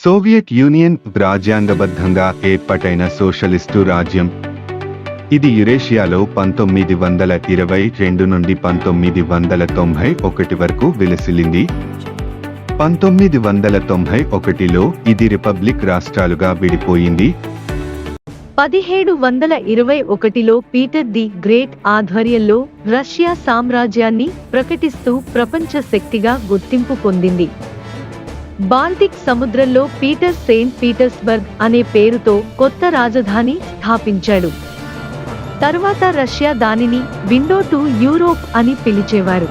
Soviet union రాజ్యాంగబద్ధంగా ఏర్పాటైన socialist రాజ్యం. ఇది యురేషియాలో 1922 నుండి 1991 వరకు విలసిల్లింది. 1991లో ఇది రిపబ్లిక్ రాష్ట్రాలుగా విడిపోయింది. 1721లో పీటర్ ది గ్రేట్ ఆధ్వర్యంలో రష్యా సామ్రాజ్యాన్ని ప్రకటిస్తూ ప్రపంచ శక్తిగా గుర్తింపు పొందింది. బాల్టిక్ సముద్రంలో పీటర్ సెయింట్ పీటర్స్బర్గ్ అనే పేరుతో కొత్త రాజధాని స్థాపించాడు. తరువాత రష్యా దానిని విండో టు యూరోప్ అని పిలిచేవారు.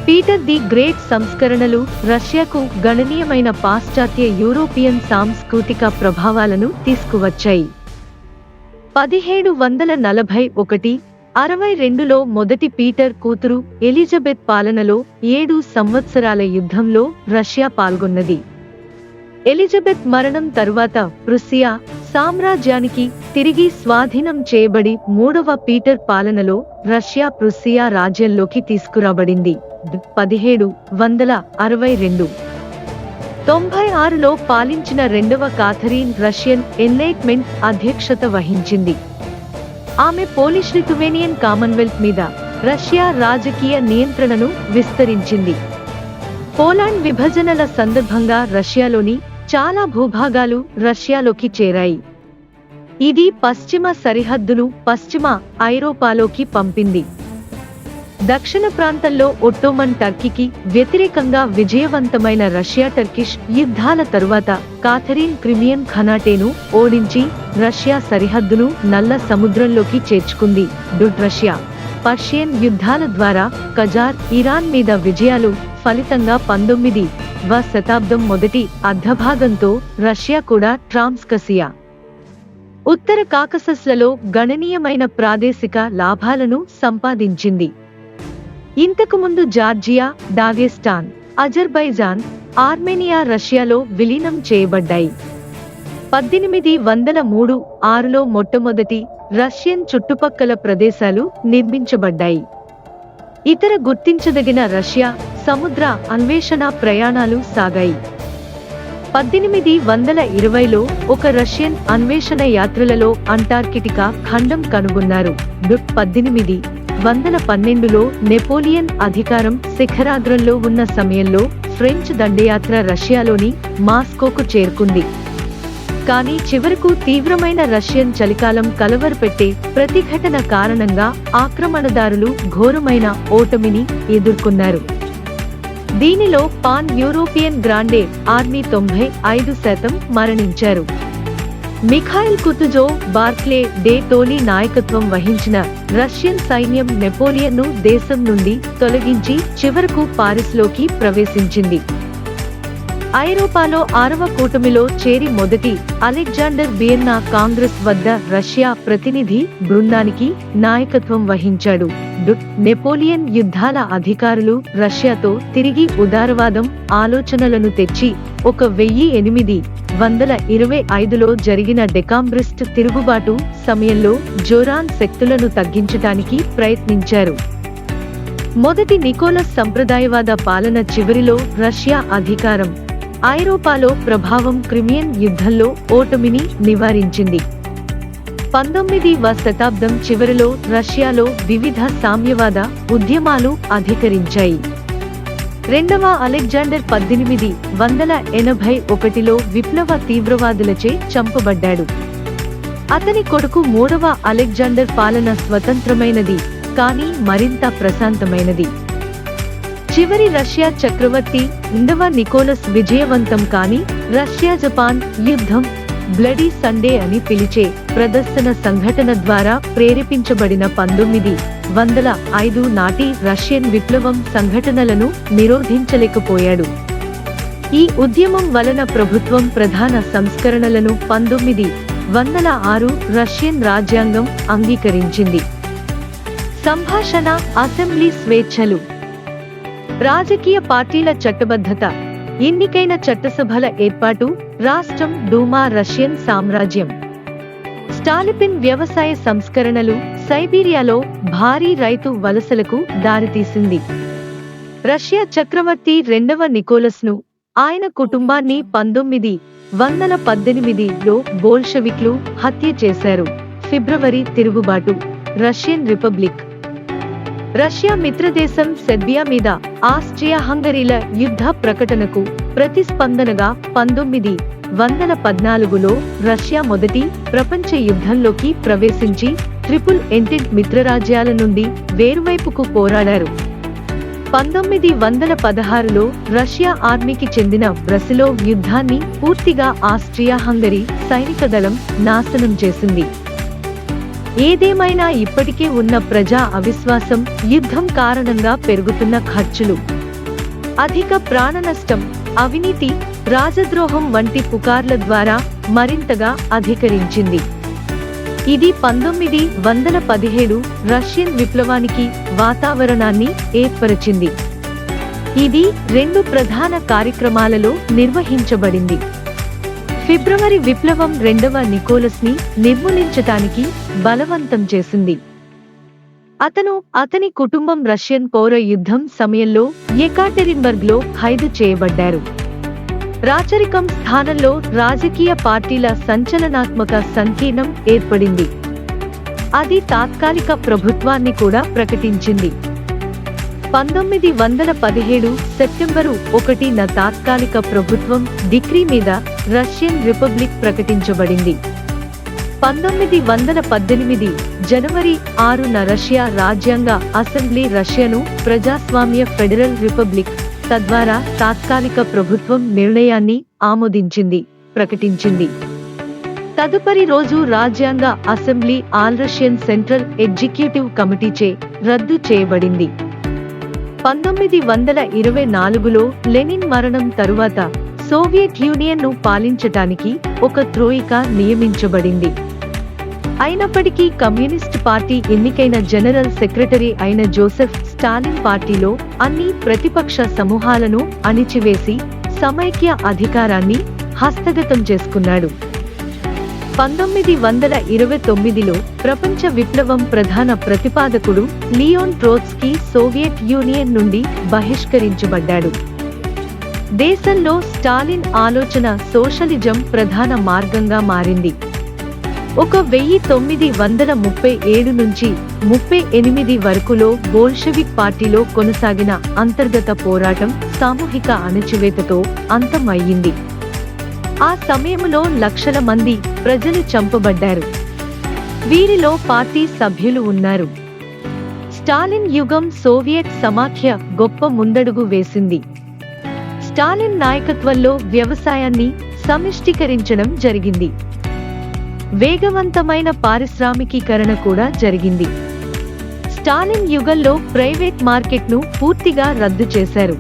పీటర్ ది గ్రేట్ సంస్కరణలు రష్యాకు గణనీయమైన పాశ్చాత్య యూరోపియన్ సాంస్కృతిక ప్రభావాలను తీసుకువచ్చాయి. 1741-62లో మొదటి పీటర్ కూతురు ఎలిజబెత్ పాలనలో 7 సంవత్సరాల యుద్ధంలో రష్యా పాల్గొన్నది. ఎలిజబెత్ మరణం తరువాత ప్రుసియా సామ్రాజ్యానికి తిరిగి స్వాధీనం చేయబడి 3వ పీటర్ పాలనలో రష్యా ప్రుసియా రాజ్యంలోకి తీసుకురాబడింది. 1762 96లో పాలించిన రెండవ కాథరీన్ రష్యన్ ఎన్లైట్మెంట్ అధ్యక్షత వహించింది. ఆమె పోలిష్ లిథువేనియన్ కామన్వెల్త్ మీద రష్యా రాజకీయ నియంత్రణను విస్తరించింది. పోలాండ్ విభజనల సందర్భంగా రష్యాలోని చాలా భూభాగాలు రష్యాలోకి చేరాయి. ఇది పశ్చిమ సరిహద్దును పశ్చిమ ఐరోపాలోకి పంపింది. దక్షిణ ప్రాంతంలో ఒట్టోమన్ టర్కీకి వ్యతిరేకంగా విజయవంతమైన రష్యా టర్కిష్ యుద్ధాల తరువాత కాథరీన్ క్రిమియన్ ఖనాటేను ఓడించి రష్యా సరిహద్దును నల్ల సముద్రంలోకి చేర్చుకుంది. రష్యా పర్షియన్ యుద్ధాల ద్వారా ఖజార్ ఇరాన్ మీద విజయాలు ఫలితంగా 19వ శతాబ్దం మొదటి అర్ధభాగంతో రష్యా కూడా ట్రాన్స్కసియా, ఉత్తర కాకసస్లలో గణనీయమైన ప్రాదేశిక లాభాలను సంపాదించింది. ఇంతకుముందు జార్జియా, డాగెస్టాన్, అజర్బైజాన్, ఆర్మేనియా రష్యాలో విలీనం చేయబడ్డాయి. 1803-6లో మొట్టమొదటి రష్యన్ చుట్టుపక్కల ప్రదేశాలు నిర్మించబడ్డాయి. ఇతర గుర్తించదగిన రష్యా సముద్ర అన్వేషణ ప్రయాణాలు సాగాయి. 1820లో ఒక రష్యన్ అన్వేషణ యాత్రలలో అంటార్కిటికా ఖండం కనుగొన్నారు. 1812లో నెపోలియన్ అధికారం శిఖరాగ్రంలో ఉన్న సమయంలో ఫ్రెంచ్ దండయాత్ర రష్యాలోని మాస్కోకు చేరుకుంది. కానీ చివరకు తీవ్రమైన రష్యన్ చలికాలం కలవరపెట్టే ప్రతిఘటన కారణంగా ఆక్రమణదారులు ఘోరమైన ఓటమిని ఎదుర్కొన్నారు. దీనిలో పాన్ యూరోపియన్ గ్రాండే ఆర్మీ 95% మరణించారు. మిఖాయిల్ కుతుజోవ్, బార్క్లే డే టోలీ నాయకత్వం వహించిన రష్యన్ సైన్యం నెపోలియన్ను దేశం నుండి తొలగించి చివరకు పారిస్లోకి ప్రవేశించింది. ఐరోపాలో 6వ కూటమిలో చేరి మొదటి అలెగ్జాండర్ వియన్నా కాంగ్రెస్ వద్ద రష్యా ప్రతినిధి బృందానికి నాయకత్వం వహించాడు. నెపోలియన్ యుద్ధాల అధికారులు రష్యాతో తిరిగి ఉదారవాదం ఆలోచనలను తెచ్చి 1825లో జరిగిన డెకాంబ్రిస్ట్ తిరుగుబాటు సమయంలో జోరాన్ శక్తులను తగ్గించటానికి ప్రయత్నించారు. మొదటి నికోలస్ సంప్రదాయవాద పాలన చివరిలో రష్యా అధికారం ఐరోపాలో ప్రభావం క్రిమియన్ యుద్ధంలో ఓటమిని నివారించింది. 19వ శతాబ్దం చివరిలో రష్యాలో వివిధ సామ్యవాద ఉద్యమాలు అధికరించాయి. రెండవ అలెగ్జాండర్ 1881లో విప్లవ తీవ్రవాదులచే చంపబడ్డాడు. అతని కొడుకు 3వ అలెగ్జాండర్ పాలన స్వతంత్రమైనది కానీ మరింత ప్రశాంతమైనది. చివరి రష్యా చక్రవర్తి 2వ నికోలస్ విజయవంతం కాని రష్యా జపాన్ యుద్ధం బ్లడీ సండే అని పిలిచే ప్రదర్శన సంఘటన ద్వారా ప్రేరేపించబడిన 1905 నాటి రష్యన్ విప్లవం సంఘటనలను నిరోధించలేకపోయాడు. ఈ ఉద్యమం వలన ప్రభుత్వం ప్రధాన సంస్కరణలను 1906 రష్యన్ రాజ్యాంగం అంగీకరించింది. సంభాషణ, అసెంబ్లీ స్వేచ్ఛలు, రాజకీయ పార్టీల చట్టబద్ధత, ఎన్నికైన చట్టసభల ఏర్పాటు, రాష్ట్రం డూమా రష్యన్ సామ్రాజ్యం. స్టాలిపిన్ వ్యవసాయ సంస్కరణలు సైబీరియాలో భారీ రైతు వలసలకు దారితీసింది. రష్యా చక్రవర్తి 2వ నికోలస్ను ఆయన కుటుంబాన్ని 1918లో బోల్షెవిక్లు హత్య చేశారు. ఫిబ్రవరి తిరుగుబాటు. Russian republic. రష్యా మిత్రదేశం సెర్బియా మీద ఆస్ట్రియా-హంగరీల యుద్ధ ప్రకటనకు ప్రతిస్పందనగా 1914లో రష్యా మొదటి ప్రపంచ యుద్ధంలోకి ప్రవేశించి ట్రిపుల్ ఎంటెంట్ మిత్రరాజ్యాల నుండి వేరువైపుకు పోరాడారు. 1916లో రష్యా ఆర్మీకి చెందిన బ్రసిలోవ్ యుద్ధాన్ని పూర్తిగా ఆస్ట్రియా-హంగరీ సైనిక దళం నాశనం చేసింది. ఏదేమైనా ఇప్పటికే ఉన్న ప్రజా అవిశ్వాసం, యుద్ధం కారణంగా పెరుగుతున్న ఖర్చులు, అధిక ప్రాణనష్టం, అవినీతి, రాజద్రోహం వంటి పుకార్ల ద్వారా మరింతగా అధికరించింది. ఇది 1917 రష్యన్ విప్లవానికి వాతావరణాన్ని ఏర్పరచింది. ఇది 2 ప్రధాన కార్యక్రమాలలో నిర్వహించబడింది. ఫిబ్రవరి విప్లవం రెండవ నికోలస్ని నిర్మూలించటానికి బలవంతం చేసింది. అతని కుటుంబం రష్యన్ పౌర యుద్ధం సమయంలో యెకాటెరిన్బర్గ్లో ఖైదు చేయబడ్డారు. రాచరికం స్థానంలో రాజకీయ పార్టీల సంచలనాత్మక సంకీర్ణం ఏర్పడింది. అది తాత్కాలిక ప్రభుత్వాన్ని కూడా ప్రకటించింది. 1917 సెప్టెంబరు 1న తాత్కాలిక ప్రభుత్వం డిక్రీ మీద రష్యన్ రిపబ్లిక్ ప్రకటించబడింది. 1918 జనవరి 6న రష్యా రాజ్యాంగ అసెంబ్లీ రష్యాను ప్రజాస్వామ్య ఫెడరల్ రిపబ్లిక్, తద్వారా తాత్కాలిక ప్రభుత్వం నిర్ణయాన్ని ప్రకటించింది. తదుపరి రోజు రాజ్యాంగ assembly All Russian Central Executive కమిటీచే రద్దు చేయబడింది. 1924లో లెనిన్ మరణం తరువాత సోవియట్ యూనియన్ను పాలించటానికి ఒక ట్రోయికా నియమించబడింది. అయినప్పటికీ కమ్యూనిస్ట్ పార్టీ ఎన్నికైన జనరల్ సెక్రటరీ అయిన జోసెఫ్ స్టాలిన్ పార్టీలో అన్ని ప్రతిపక్ష సమూహాలను అణిచివేసి సమైక్య అధికారాన్ని హస్తగతం చేసుకున్నాడు. 1929లో ప్రపంచ విప్లవం ప్రధాన ప్రతిపాదకుడు లియోన్ ట్రోట్స్కీ సోవియట్ యూనియన్ నుండి బహిష్కరించబడ్డాడు. దేశంలో స్టాలిన్ ఆలోచన సోషలిజం ప్రధాన మార్గంగా మారింది. 1937 నుంచి 38 వరకులో బోల్షెవిక్ పార్టీలో కొనసాగిన అంతర్గత పోరాటం సామూహిక అణచివేతతో అంతం అయ్యింది. ఆ సమయంలో లక్షల మంది ప్రజలు చంపబడ్డారు. వీరిలో పార్టీ సభ్యులు ఉన్నారు. స్టాలిన్ యుగం సోవియట్ సమాఖ్య గొప్ప ముందడుగు వేసింది. స్టాలిన్ నాయకత్వంలో వ్యవసాయాన్ని సమిష్టీకరించడం జరిగింది. వేగవంతమైన పారిశ్రామికీకరణ కూడా జరిగింది. స్టాలిన్ యుగంలో ప్రైవేట్ మార్కెట్ను పూర్తిగా రద్దు చేశారు.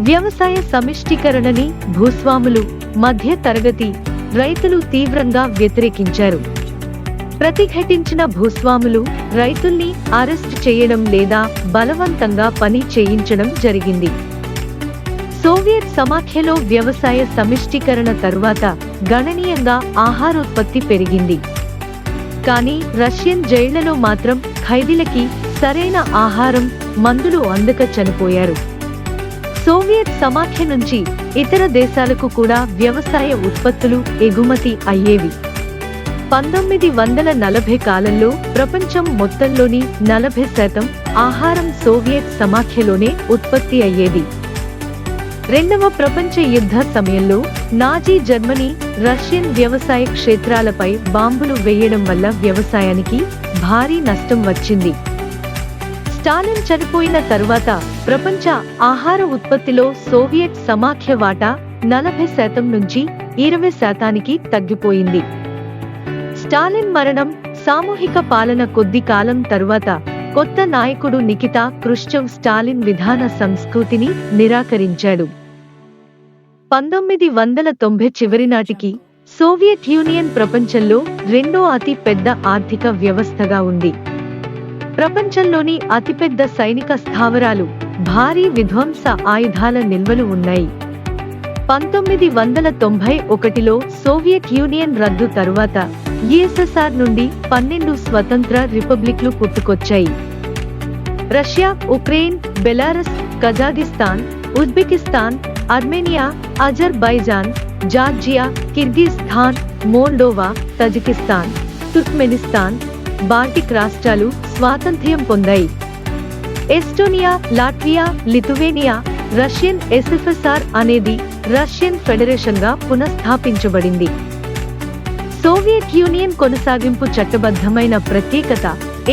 వ్యవసాయ సమిష్టీకరణని భూస్వాములు, మధ్య తరగతి రైతులు తీవ్రంగా వ్యతిరేకించారు. ప్రతిఘటించిన భూస్వాములు రైతుల్ని అరెస్ట్ చేయడం లేదా బలవంతంగా పని చేయించడం జరిగింది. సోవియట్ సమాఖ్యలో వ్యవసాయ సమిష్టీకరణ తరువాత గణనీయంగా ఆహారోత్పత్తి పెరిగింది. కానీ రష్యన్ జైళ్లలో మాత్రం ఖైదీలకి సరైన ఆహారం, మందులు అందక చనిపోయారు. సోవియట్ సమాఖ్య నుంచి ఇతర దేశాలకు కూడా వ్యవసాయ ఉత్పత్తులు ఎగుమతి అయ్యేవి. 1940 కాలంలో ప్రపంచం మొత్తంలోని 40% ఆహారం సోవియట్ సమాఖ్యలోనే ఉత్పత్తి అయ్యేది. రెండవ ప్రపంచ యుద్ధ సమయంలో నాజీ జర్మనీ రష్యన్ వ్యవసాయ క్షేత్రాలపై బాంబులు వేయడం వల్ల వ్యవసాయానికి భారీ నష్టం వచ్చింది. స్టాలిన్ చనిపోయిన తరువాత ప్రపంచ ఆహార ఉత్పత్తిలో సోవియట్ సమాఖ్య వాటా 40% నుంచి 20%కి తగ్గిపోయింది. స్టాలిన్ మరణం, సామూహిక పాలన కొద్ది కాలం తరువాత కొత్త నాయకుడు నికితా క్రుష్చెవ్ స్టాలిన్ విధాన సంస్కృతిని నిరాకరించాడు. 1990 చివరి నాటికి సోవియట్ యూనియన్ ప్రపంచంలో రెండో అతి పెద్ద ఆర్థిక వ్యవస్థగా ఉంది. ప్రపంచంలోని అతిపెద్ద సైనిక స్థావరాలు, భారీ విధ్వంస ఆయుధాల నిల్వలు ఉన్నాయి. 1991లో సోవియట్ యూనియన్ రద్దు తరువాత యుఎస్ఎస్ఆర్ నుండి 12 స్వతంత్ర రిపబ్లిక్లు పుట్టుకొచ్చాయి. Russia, Ukraine, Belarus, Kazakhstan, Uzbekistan, Armenia, Azerbaijan, Georgia, Kyrgyzstan, Moldova, Tajikistan, Turkmenistan, Baltic రాష్ట్రాలు స్వాతంత్ర్యం పొందాయి. ఎస్టోనియా, లాట్వియా, లిథువేనియా, రష్యన్ ఎస్ఎఫ్ఎస్ఆర్ అనేది రష్యన్ ఫెడరేషన్గా పునఃస్థాపించబడింది. సోవియట్ యూనియన్ కొనసాగింపు చట్టబద్ధమైన ప్రత్యేకత,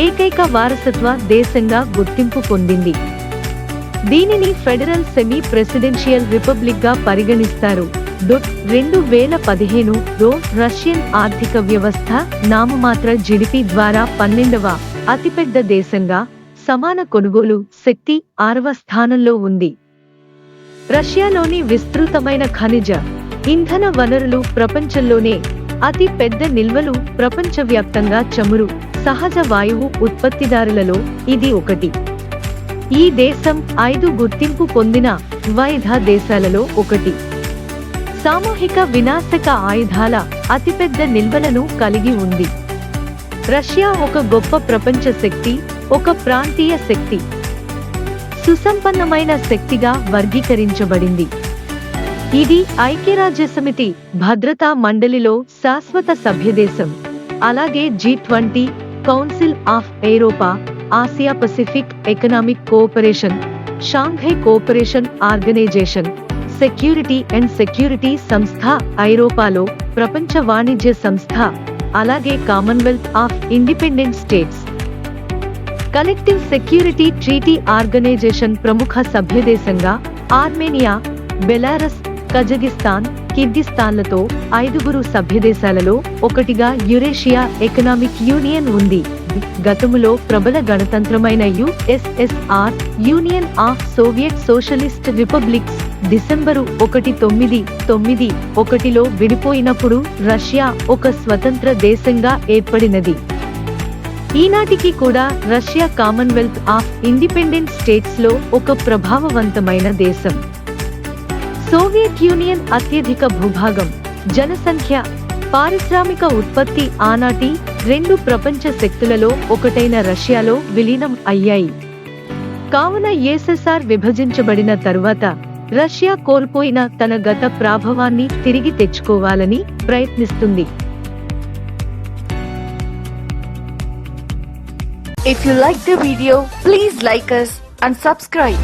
ఏకైక వారసత్వ దేశంగా గుర్తింపు పొందింది. దీనిని ఫెడరల్ సెమీ ప్రెసిడెన్షియల్ రిపబ్లిక్ గా పరిగణిస్తారు. 2015లో రష్యన్ ఆర్థిక వ్యవస్థ నామమాత్ర జిడిపి ద్వారా 12వ అతిపెద్ద దేశంగా, సమాన కొనుగోలు శక్తి 6వ స్థానంలో ఉంది. రష్యాలోని విస్తృతమైన ఖనిజ, ఇంధన వనరులు ప్రపంచంలోనే అతి పెద్ద నిల్వలు, ప్రపంచవ్యాప్తంగా చమురు, సహజ వాయువు ఉత్పత్తిదారులలో ఇది ఒకటి. ఈ దేశం 5 గుర్తింపు పొందిన వైధ దేశాలలో ఒకటి. సామూహిక వినాశక ఆయుధాల అతిపెద్ద నిల్వలను కలిగి ఉంది. రష్యా ఒక గొప్ప ప్రపంచ శక్తి, ఒక ప్రాంతీయ శక్తి, సుసంపన్నమైన శక్తిగా వర్గీకరించబడింది. ఇది ఐక్యరాజ్యసమితి భద్రతా మండలిలో శాశ్వత సభ్యదేశం. అలాగే G20, కౌన్సిల్ ఆఫ్ ఐరోపా, Asia Pacific Economic Cooperation, Shanghai Cooperation Organisation, security సంస్థ, ఐరోపాలో ప్రపంచ వాణిజ్య సంస్థ, అలాగే Commonwealth of Independent States, Collective Security Treaty Organisation ప్రముఖ సభ్యదేశంగా ఆర్మేనియా, బెలారస్, కజకిస్తాన్, కిర్గిస్తాన్లతో 5 సభ్యదేశాలలో ఒకటిగా యురేషియా ఎకనామిక్ యూనియన్ ఉంది. గతములో ప్రబల గణతంత్రమైన USSR, Union of Soviet Socialist Republics, డిసెంబరు 1991లో విడిపోయినప్పుడు రష్యా ఒక స్వతంత్ర దేశంగా ఏర్పడినది. ఈనాటికి కూడా Russia Commonwealth of Independent States లో ఒక ప్రభావవంతమైన దేశం. సోవియట్ యూనియన్ అత్యధిక భూభాగం, జనసంఖ్య, పారిశ్రామిక ఉత్పత్తి ఆనాటి 2 ప్రపంచ శక్తులలో ఒకటైన రష్యాలో విలీనం అయ్యాయి. కావున ఎస్ఎస్ఆర్ విభజించబడిన తరువాత రష్యా కోల్పోయిన తన గత ప్రాభవాన్ని తిరిగి తెచ్చుకోవాలని ప్రయత్నిస్తుంది. If you like the video, please like us and subscribe.